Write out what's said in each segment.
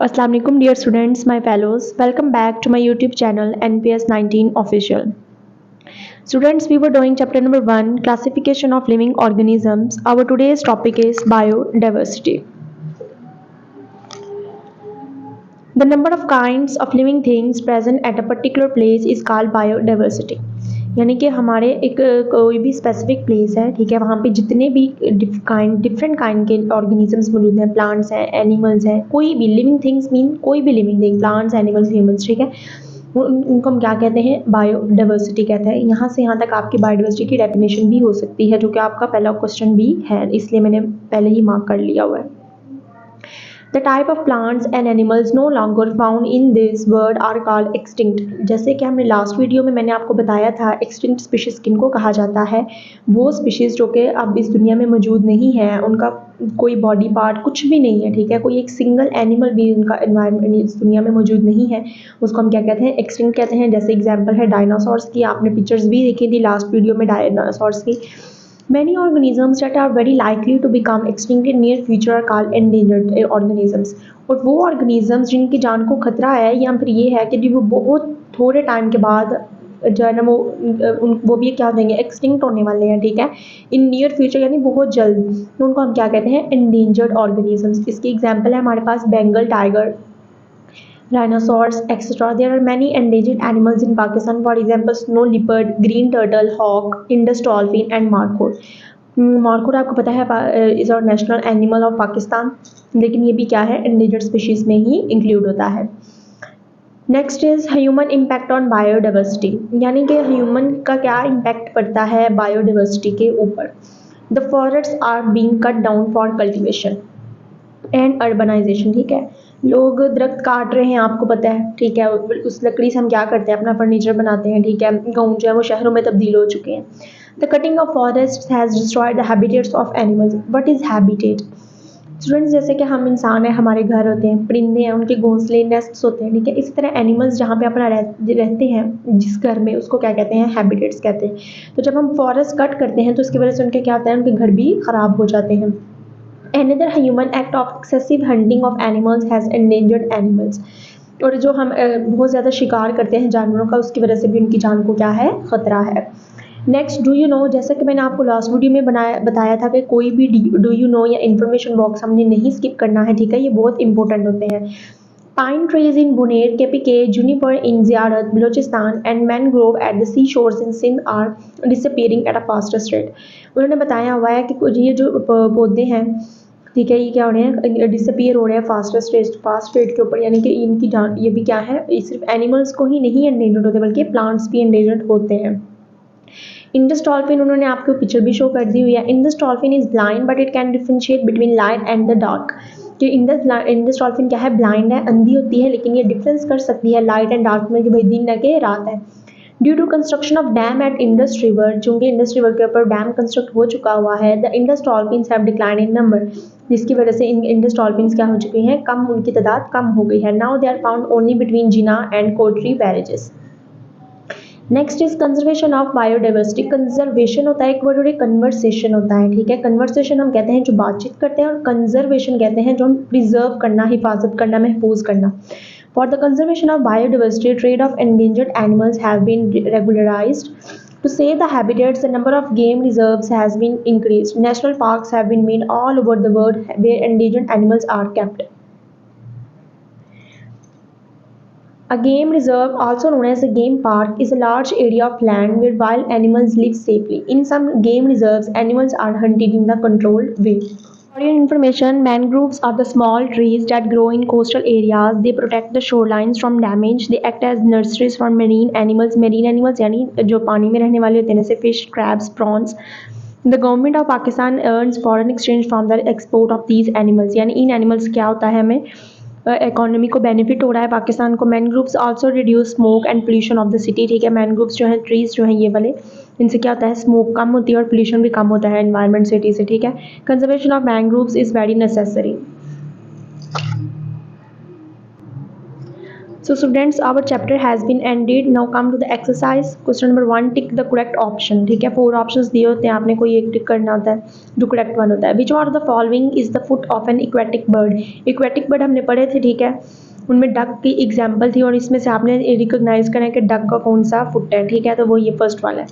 Assalamu alaikum dear students, my fellows. Welcome back to my YouTube channel NPS 19 Official. Students, we were doing chapter number 1, classification of living organisms. Our today's topic is biodiversity. The number of kinds of living things present at a particular place is called biodiversity. यानी कि हमारे एक कोई भी specific place है, ठीक है, वहाँ पे जितने भी डिफरेंट काइंड के ऑर्गेनिजम्स मौजूद हैं, प्लांट्स हैं, एनिमल्स हैं, कोई भी लिविंग थिंग्स मीन कोई भी living thing, plants, animals, humans, ठीक है, उनको हम क्या कहते हैं? बायोडाइवर्सिटी कहते हैं। यहाँ से यहाँ तक आपकी बायोडाइवर्सिटी की डेफिनेशन भी हो सकती है, जो कि आपका पहला क्वेश्चन भी है, इसलिए मैंने पहले ही मार्क कर लिया हुआ है। The type of plants and animals no longer found in this world are called extinct. जैसे कि हमने लास्ट वीडियो में मैंने आपको बताया था, extinct species किनको कहा जाता है? वो स्पीशीज़ जो कि अब इस दुनिया में मौजूद नहीं है, उनका कोई बॉडी पार्ट कुछ भी नहीं है, ठीक है, कोई एक सिंगल एनिमल भी उनका एनवायरनमेंट इस दुनिया में मौजूद नहीं है, उसको हम क्या कहते हैं? एक्सटिंक्ट कहते हैं। जैसे एग्जाम्पल है डायनासोर्स की, आपने पिक्चर्स भी देखी थी लास्ट वीडियो में डायनासोर्स की। Many organisms that are very likely to become extinct in near future are called endangered organisms. और वो organisms जिनकी जान को खतरा है, या फिर ये है कि वो बहुत थोड़े टाइम के बाद जो है ना वो भी क्या हो जाएंगे? एक्सटिंक्ट होने वाले हैं, ठीक है, इन नियर फ्यूचर यानी बहुत जल्द। तो उनको हम क्या कहते हैं? endangered organisms। इसकी एग्जाम्पल है हमारे पास Bengal tiger, rhinoceros, etc. There are many endangered animals in Pakistan. For example, snow leopard, green turtle, hawk, Indus dolphin, and markhor. Markhor आपको पता है इज और नेशनल एनिमल ऑफ पाकिस्तान, लेकिन ये भी क्या है? एंडेंजर्ड स्पीशीज में ही इंक्लूड होता है। Next is human impact on biodiversity, यानी कि ह्यूमन का क्या इम्पैक्ट पड़ता है बायोडाइवर्सिटी के ऊपर। The forests are being cut down for cultivation and urbanisation, ठीक है, लोग दरख्त काट रहे हैं, आपको पता है, ठीक है, उस लकड़ी से हम क्या करते हैं? अपना फर्नीचर बनाते हैं, ठीक है, गाँव जो है वो शहरों में तब्दील हो चुके हैं। The cutting of forest has destroyed the habitats of animals. What is habitat? Students, जैसे कि हम इंसान हैं, हमारे घर होते हैं, परिंदे हैं, उनके घोंसले नेस्ट्स होते हैं, ठीक है, इसी तरह एनिमल्स जहाँ पे अपना रहते हैं जिस घर में, उसको क्या कहते हैं? हैबिटेट्स कहते हैं। तो जब हम फॉरेस्ट कट करते हैं तो उसकी वजह से उनके क्या होता है? उनके घर भी ख़राब हो जाते हैं। Another human act of excessive hunting of animals has endangered animals. और जो हम बहुत ज़्यादा शिकार करते हैं जानवरों का, उसकी वजह से भी उनकी जान को क्या है? ख़तरा है। नेक्स्ट, डू यू नो, जैसा कि मैंने आपको लास्ट वीडियो में बताया था कि कोई भी डू यू नो या इन्फॉर्मेशन बॉक्स हमने नहीं स्किप करना है, ठीक है, ये बहुत इंपॉर्टेंट होते हैं। Pine trees in Buner, KPK, juniper in Ziyarat, Balochistan, and mangrove at the seashores in Sindh are disappearing at a faster rate. उन्होंने बताया हुआ है कि कुछ ये जो पौधे हैं, ठीक है, ये क्या हो रहे हैं? डिसअपियर हो रहे हैं फास्ट रेट के ऊपर, यानी कि इनकी जान, ये भी क्या है? सिर्फ एनिमल्स को ही नहीं एंडेंजर्ड होते बल्कि प्लांट्स भी एंडेंजर्ड होते हैं। इंडस डॉल्फिन, उन्होंने आपको पिक्चर भी शो कर दी हुई है। Indus dolphin is blind but it can differentiate between light and the dark. कि इंडस डॉल्फिन क्या है? ब्लाइंड है, अंधी होती है, लेकिन ये डिफरेंस कर सकती है लाइट एंड डार्क में कि भाई दिन है कि रात है। Due to construction of dam at Indus river, चूँकि इंडस रिवर के ऊपर डैम कंस्ट्रक्ट हो चुका हुआ है, the Indus dolphins have decline in number, जिसकी वजह से इंडस डॉल्फिन्स क्या हो चुकी हैं? कम, उनकी तादाद कम हो गई है। Now they are found only between Jinnah and Kotri barrages. Next is conservation of biodiversity. Conservation होता है एक वर्ड और एक कन्वर्सेशन होता है, ठीक है। कन्वर्सेशन हम कहते हैं जो बातचीत करते हैं, और कंजर्वेशन कहते हैं जो हम प्रिजर्व करना, हिफाजत करना, महफूज करना। For the conservation of biodiversity, trade of endangered animals have been regularized. To save the habitats, the number of game reserves has been increased. National parks have been made all over the world where endangered animals are kept. A game reserve, also known as a game park, is a large area of land where wild animals live safely. In some game reserves, animals are hunted in the controlled way. For your information, mangroves are the small trees that grow in coastal areas. They protect the shorelines from damage. They act as nurseries for marine animals. Marine animals यानी जो पानी में रहने वाले होते हैं, जैसे fish, crabs, prawns. The government of Pakistan earns foreign exchange from the export of these animals. यानी इन animals क्या होता है? हमें इकोनॉमी को बेनिफिट हो रहा है पाकिस्तान को। Mangroves also reduce smoke and pollution of the city, ठीक है। मैनग्रोव्स जो है, ट्रीज जो हैं ये वाले, इनसे क्या होता है? स्मोक कम होती है और पोल्यूशन भी कम होता है एनवायरनमेंट सिटी से, ठीक है। Conservation of mangroves is very necessary. So students, our chapter has been ended. Now come to the exercise. Question number 1, tick the correct option. ठीक है, 4 options दिए होते हैं, आपने कोई एक टिक करना होता है, जो correct one होता है. Which one of the following is the foot of an aquatic bird? Aquatic bird हमने पढ़े थे, ठीक है, उनमें डक की एग्जाम्पल थी और इसमें से आपने रिकोगनाइज करें कि डक का कौन सा फुट है, ठीक है, तो वो ये फर्स्ट वाला है.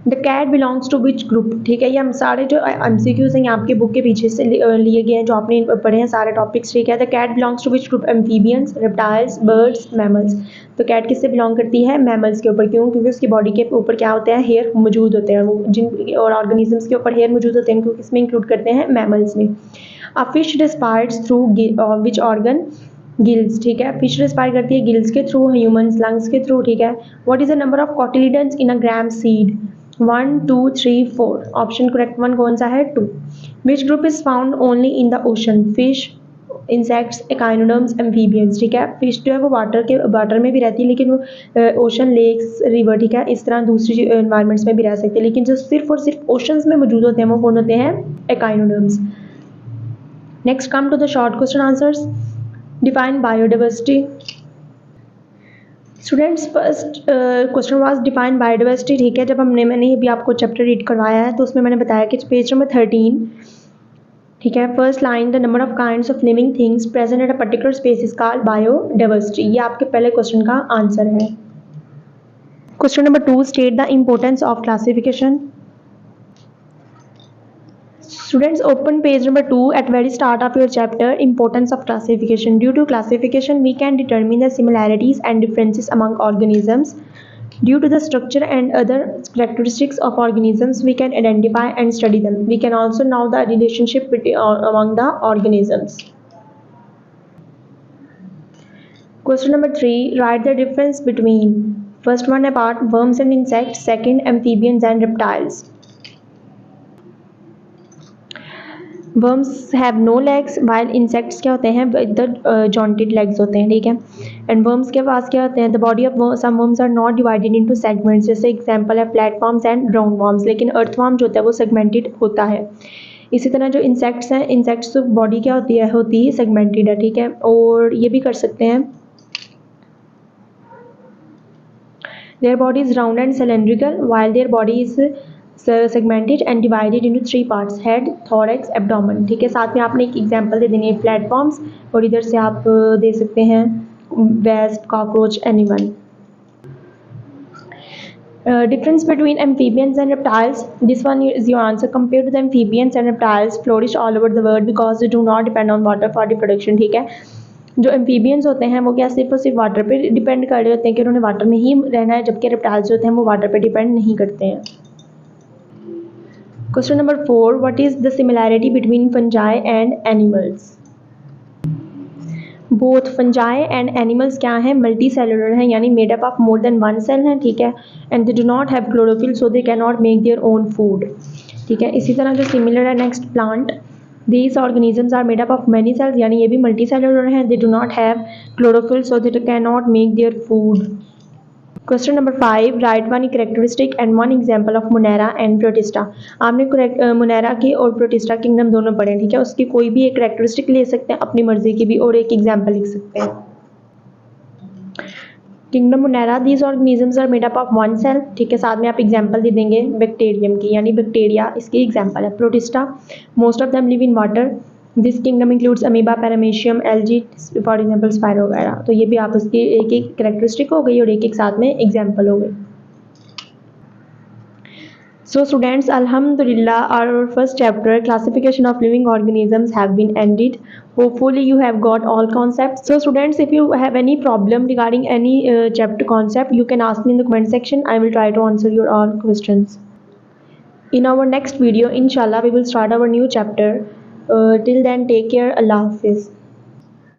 The cat belongs to which group, ठीक है, ये हम सारे जो एमसीक्यूज हैं आपके बुक के पीछे से लिए गए हैं, जो आपने पढ़े हैं सारे टॉपिक्स, ठीक है. The cat belongs to which group? Amphibians, reptiles, birds, mammals. तो कैट किससे बिलोंग करती है? मैमल्स के ऊपर. क्यों? क्योंकि उसकी बॉडी के ऊपर क्या होते हैं? हेयर मौजूद होते हैं. वो जिन और ऑर्गेनिजम्स के ऊपर हेयर मौजूद होते हैं, क्योंकि इसमें इंक्लूड करते हैं मैमल्स में. A fish respires through which organ? Gills, ठीक है, फिश रेस्पायर करती है गिल्स के थ्रू, ह्यूमंस लंग्स के थ्रू, ठीक है. What is the number of cotyledons in a gram seed? 1 2 3 4. Option correct one कौन सा है? 2. Which group is found only in the ocean? Fish, insects, echinoderms, amphibians, ठीक है. फिश जो है वो वाटर में भी रहती है, लेकिन वो ओशन, लेक्स, रिवर, ठीक है, इस तरह दूसरी एनवायरमेंट्स में भी रह सकती है, लेकिन जो सिर्फ और सिर्फ ओशंस में मौजूद होते हैं वो कौन होते हैं? Echinoderms. Next come to the short question answers. Define biodiversity. Students, first question was define biodiversity, ठीक है. जब मैंने अभी आपको चैप्टर रीड करवाया है तो उसमें मैंने बताया कि पेज नंबर 13, ठीक है, first line, the number of kinds of living things present at a particular space is called biodiversity. ये आपके पहले क्वेश्चन का आंसर है. Question number 2, state the importance of classification. Students, open page number 2 at very start of your chapter, importance of classification. Due to classification, we can determine the similarities and differences among organisms. Due to the structure and other characteristics of organisms, we can identify and study them. We can also know the relationship among the organisms. Question number 3, write the difference between, first one about worms and insects, second amphibians and reptiles. Worms have no legs, while insects क्या होते हैं? इधर jointed legs होते हैं, ठीक है. And worms के पास क्या होते हैं? The body of some worms are not divided into segments. जैसे एग्जांपल है प्लेटफॉर्म्स एंड राउंड वर्म्स, लेकिन अर्थवर्म जो होता है वो सेगमेंटेड होता है. इसी तरह जो इंसेक्ट्स हैं, इंसेक्ट्स तो बॉडी क्या होती है सेगमेंटेड है, ठीक है. और ये भी कर सकते हैं, their body is round and cylindrical while their body is segmented and divided into 3 parts, head, thorax, abdomen, ठीक है. साथ में आपने एक एग्जांपल दे देनी है प्लेटफॉर्म्स, और इधर से आप दे सकते हैं wasp, cockroach, animal. Difference between amphibians and reptiles. This one is your answer. Compared to the amphibians and reptiles flourish all over the world because they do not depend on water for reproduction, ठीक है. जो amphibians होते हैं वो क्या सिर्फ और सिर्फ वाटर पे डिपेंड कर रहे होते हैं कि उन्होंने वाटर में ही रहना है, जबकि रेप्टाइल्स जो होते हैं वो वाटर पे डिपेंड नहीं करते हैं. Question number 4, what is the similarity between fungi and animals? Both fungi and animals क्या हैं? मल्टी सेलुलर हैं, यानी made up of more than one cell हैं, ठीक है. And they do not have chlorophyll so they can not make their own food, ठीक है. इसी तरह जो सिमिलर है next plant, these organisms are made up of many cells, यानी ये भी मल्टी सेलुलर हैं. They do not have chlorophyll so they can not make their food. Question number 5, write one characteristic and one example of Monera and protista. आपने Monera की और protista kingdom दोनों पढ़े, ठीक है. उसकी कोई भी एक कैरेक्टरिस्टिक ले सकते हैं अपनी मर्जी की भी, और एक एग्जांपल लिख सकते हैं. Kingdom monera, these organisms are made up of one cell, ठीक है. साथ में आप एग्जांपल दे देंगे बैक्टीरियम की, यानी बैक्टीरिया इसकी एग्जांपल है. Protista, most of them live in water, this kingdom includes amoeba, paramecium, algae, for example spiro वगैरह. तो ये भी आप उसकी एक एक कैरेक्टरिस्टिक हो गई और एक एक साथ में एग्जांपल हो गई. So students, alhamdulillah, our first chapter classification of living organisms have been ended. Hopefully you have got all concepts. So students, if you have any problem regarding any chapter concept, you can ask me in the comment section. I will try to answer your all questions. In our next video, inshallah, we will start our new chapter. Till then, take care. Allah Hafiz.